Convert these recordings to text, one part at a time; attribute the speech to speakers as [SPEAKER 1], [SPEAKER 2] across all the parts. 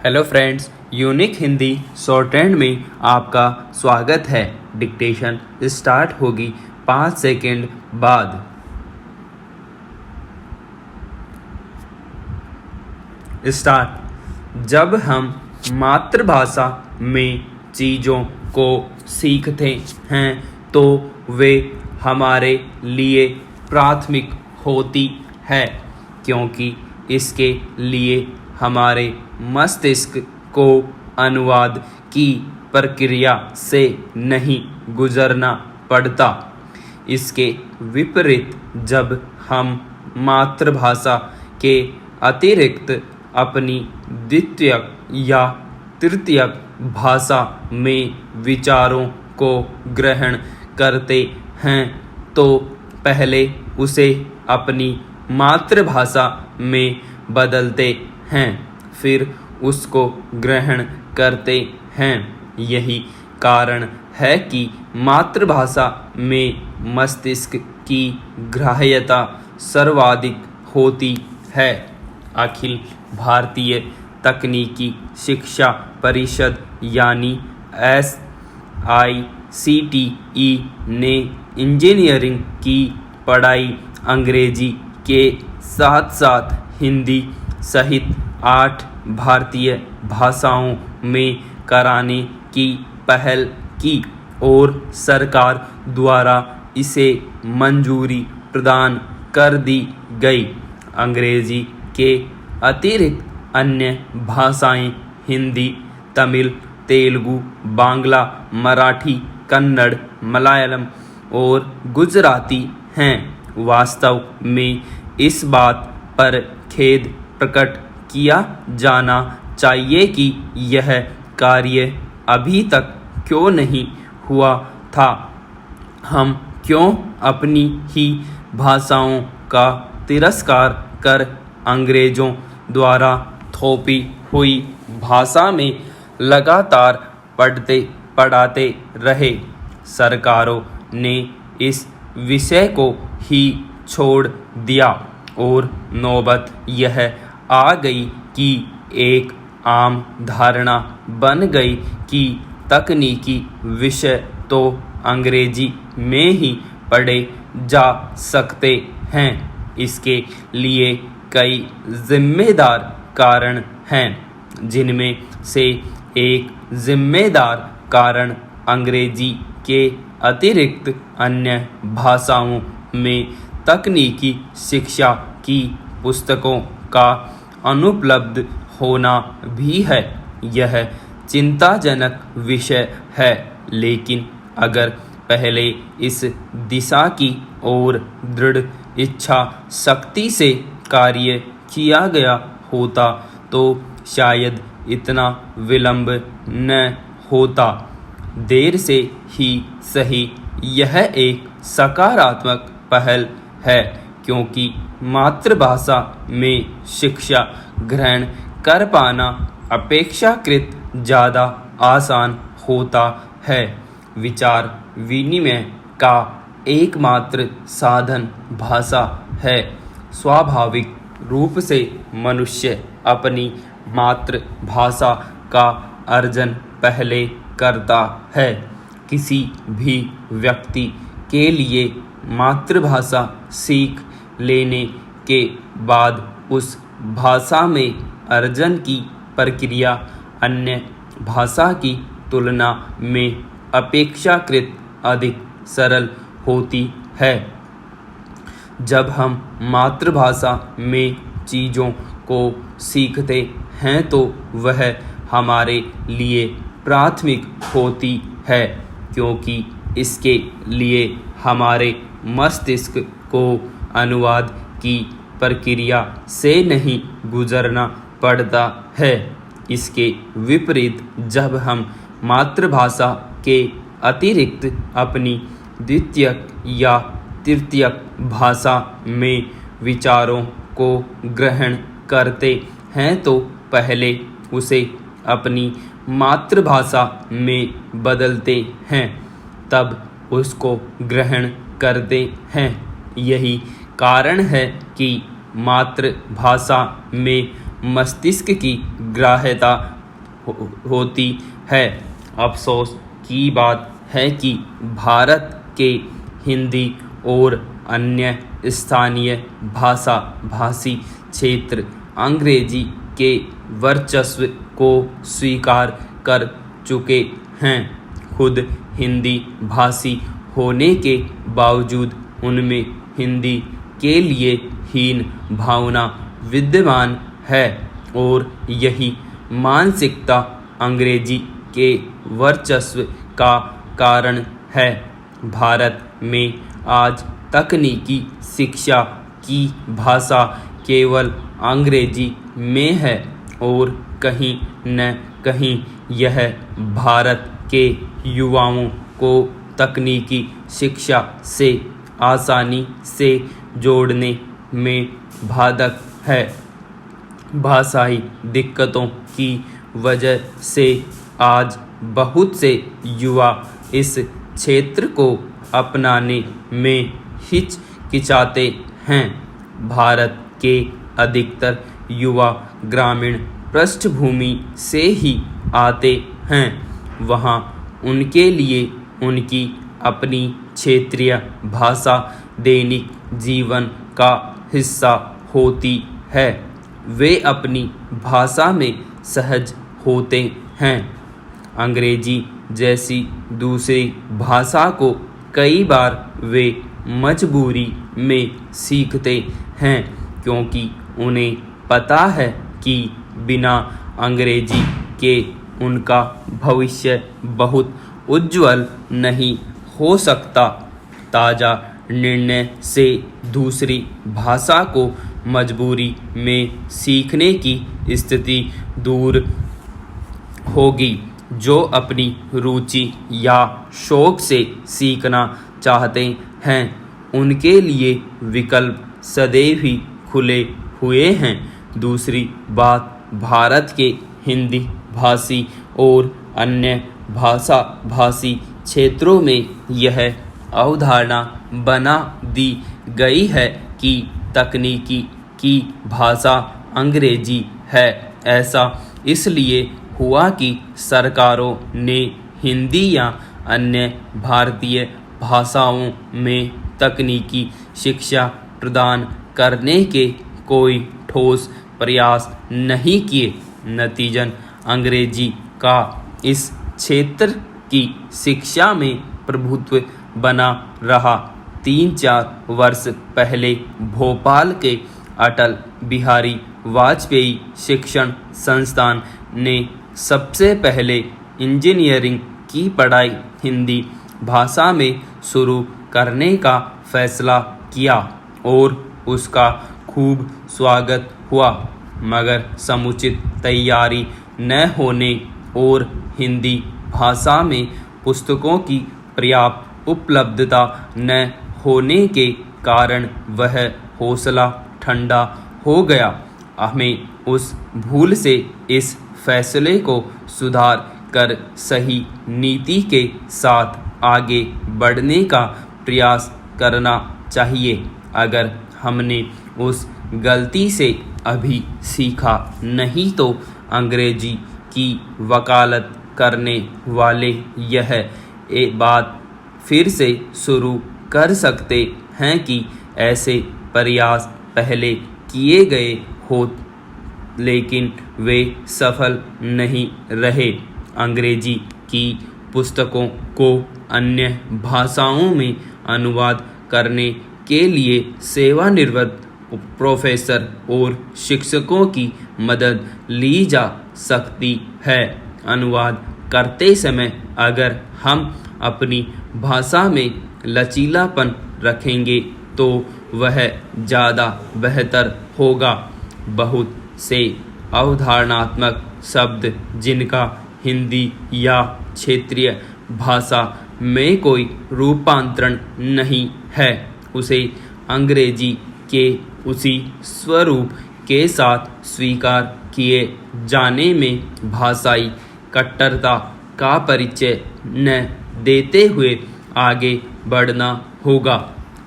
[SPEAKER 1] Hello friends, unique Hindi short hand में आपका स्वागत है। डिक्टेशन स्टार्ट होगी 5 सेकंड बाद। स्टार्ट। जब हम मातृभाषा में चीज़ों को सीखते हैं तो वे हमारे लिए प्राथमिक होती है, क्योंकि इसके लिए हमारे मस्तिष्क को अनुवाद की प्रक्रिया से नहीं गुजरना पड़ता। इसके विपरीत जब हम मातृभाषा के अतिरिक्त अपनी द्वितीयक या तृतीयक भाषा में विचारों को ग्रहण करते हैं तो पहले उसे अपनी मातृभाषा में बदलते हैं, फिर उसको ग्रहण करते हैं। यही कारण है कि मातृभाषा में मस्तिष्क की ग्राह्यता सर्वाधिक होती है। अखिल भारतीय तकनीकी शिक्षा परिषद यानी SICTE ने इंजीनियरिंग की पढ़ाई अंग्रेजी के साथ साथ हिंदी सहित 8 भारतीय भाषाओं में कराने की पहल की और सरकार द्वारा इसे मंजूरी प्रदान कर दी गई। अंग्रेजी के अतिरिक्त अन्य भाषाएं हिंदी, तमिल, तेलुगु, बांग्ला, मराठी, कन्नड़, मलयालम और गुजराती हैं। वास्तव में इस बात पर खेद प्रकट किया जाना चाहिए कि यह कार्य अभी तक क्यों नहीं हुआ था। हम क्यों अपनी ही भाषाओं का तिरस्कार कर अंग्रेजों द्वारा थोपी हुई भाषा में लगातार पढ़ाते रहे। सरकारों ने इस विषय को ही छोड़ दिया और नौबत यह आ गई कि एक आम धारणा बन गई कि तकनीकी विषय तो अंग्रेजी में ही पढ़े जा सकते हैं। इसके लिए कई जिम्मेदार कारण हैं, जिनमें से एक जिम्मेदार कारण अंग्रेजी के अतिरिक्त अन्य भाषाओं में तकनीकी शिक्षा की पुस्तकों का अनुपलब्ध होना भी है। यह चिंताजनक विषय है, लेकिन अगर पहले इस दिशा की ओर दृढ़ इच्छा शक्ति से कार्य किया गया होता तो शायद इतना विलंब न होता। देर से ही सही, यह एक सकारात्मक पहल है, क्योंकि मातृभाषा में शिक्षा ग्रहण कर पाना अपेक्षाकृत ज़्यादा आसान होता है। विचार विनिमय का एकमात्र साधन भाषा है। स्वाभाविक रूप से मनुष्य अपनी मातृभाषा का अर्जन पहले करता है। किसी भी व्यक्ति के लिए मातृभाषा सीख लेने के बाद उस भाषा में अर्जन की प्रक्रिया अन्य भाषा की तुलना में अपेक्षाकृत अधिक सरल होती है। जब हम मातृभाषा में चीज़ों को सीखते हैं तो वह हमारे लिए प्राथमिक होती है, क्योंकि इसके लिए हमारे मस्तिष्क को अनुवाद की प्रक्रिया से नहीं गुजरना पड़ता है। इसके विपरीत जब हम मातृभाषा के अतिरिक्त अपनी द्वितीयक या तृतीयक भाषा में विचारों को ग्रहण करते हैं तो पहले उसे अपनी मातृभाषा में बदलते हैं, तब उसको ग्रहण करते हैं। यही कारण है कि मातृभाषा में मस्तिष्क की ग्राह्यता होती है। अफसोस की बात है कि भारत के हिंदी और अन्य स्थानीय भाषी क्षेत्र अंग्रेजी के वर्चस्व को स्वीकार कर चुके हैं। खुद हिंदी भाषी होने के बावजूद उनमें हिंदी के लिए हीन भावना विद्यमान है और यही मानसिकता अंग्रेजी के वर्चस्व का कारण है। भारत में आज तकनीकी शिक्षा की भाषा केवल अंग्रेजी में है और कहीं न कहीं यह भारत के युवाओं को तकनीकी शिक्षा से आसानी से जोड़ने में बाधक है। भाषाई दिक्कतों की वजह से आज बहुत से युवा इस क्षेत्र को अपनाने में हिचकिचाते हैं। भारत के अधिकतर युवा ग्रामीण पृष्ठभूमि से ही आते हैं। वहाँ उनके लिए उनकी अपनी क्षेत्रीय भाषा दैनिक जीवन का हिस्सा होती है। वे अपनी भाषा में सहज होते हैं। अंग्रेजी जैसी दूसरी भाषा को कई बार वे मजबूरी में सीखते हैं क्योंकि उन्हें पता है कि बिना अंग्रेजी के उनका भविष्य बहुत उज्जवल नहीं हो सकता। ताज़ा निर्णय से दूसरी भाषा को मजबूरी में सीखने की स्थिति दूर होगी। जो अपनी रुचि या शौक से सीखना चाहते हैं उनके लिए विकल्प सदैव ही खुले हुए हैं। दूसरी बात, भारत के हिंदी भाषी और अन्य भाषी क्षेत्रों में यह अवधारणा बना दी गई है कि तकनीकी की भाषा अंग्रेजी है। ऐसा इसलिए हुआ कि सरकारों ने हिंदी या अन्य भारतीय भाषाओं में तकनीकी शिक्षा प्रदान करने के कोई ठोस प्रयास नहीं किए। नतीजतन अंग्रेजी का इस क्षेत्र की शिक्षा में प्रभुत्व बना रहा। 3-4 वर्ष पहले भोपाल के अटल बिहारी वाजपेयी शिक्षण संस्थान ने सबसे पहले इंजीनियरिंग की पढ़ाई हिंदी भाषा में शुरू करने का फैसला किया और उसका खूब स्वागत हुआ, मगर समुचित तैयारी न होने और हिंदी भाषा में पुस्तकों की पर्याप्त उपलब्धता न होने के कारण वह हौसला ठंडा हो गया। हमें उस भूल से इस फैसले को सुधार कर सही नीति के साथ आगे बढ़ने का प्रयास करना चाहिए। अगर हमने उस गलती से अभी सीखा नहीं तो अंग्रेजी की वकालत करने वाले यह बात फिर से शुरू कर सकते हैं कि ऐसे प्रयास पहले किए गए हो लेकिन वे सफल नहीं रहे। अंग्रेजी की पुस्तकों को अन्य भाषाओं में अनुवाद करने के लिए सेवानिवृत्त प्रोफेसर और शिक्षकों की मदद ली जा सकती है। अनुवाद करते समय अगर हम अपनी भाषा में लचीलापन रखेंगे तो वह ज़्यादा बेहतर होगा। बहुत से अवधारणात्मक शब्द जिनका हिंदी या क्षेत्रीय भाषा में कोई रूपांतरण नहीं है, उसे अंग्रेजी के उसी स्वरूप के साथ स्वीकार किए जाने में भाषाई कट्टरता का परिचय न देते हुए आगे बढ़ना होगा।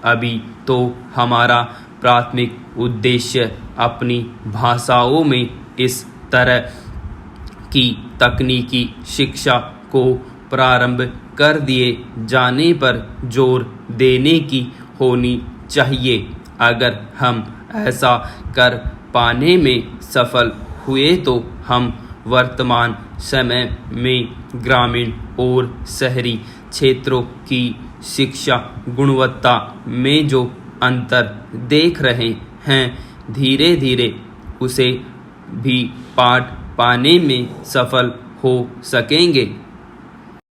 [SPEAKER 1] अभी तो हमारा प्राथमिक उद्देश्य अपनी भाषाओं में इस तरह कि तकनीकी शिक्षा को प्रारंभ कर दिए जाने पर जोर देने की होनी चाहिए। अगर हम ऐसा कर पाने में सफल हुए तो हम वर्तमान समय में ग्रामीण और शहरी क्षेत्रों की शिक्षा गुणवत्ता में जो अंतर देख रहे हैं, धीरे धीरे उसे भी पाट पाने में सफल हो सकेंगे।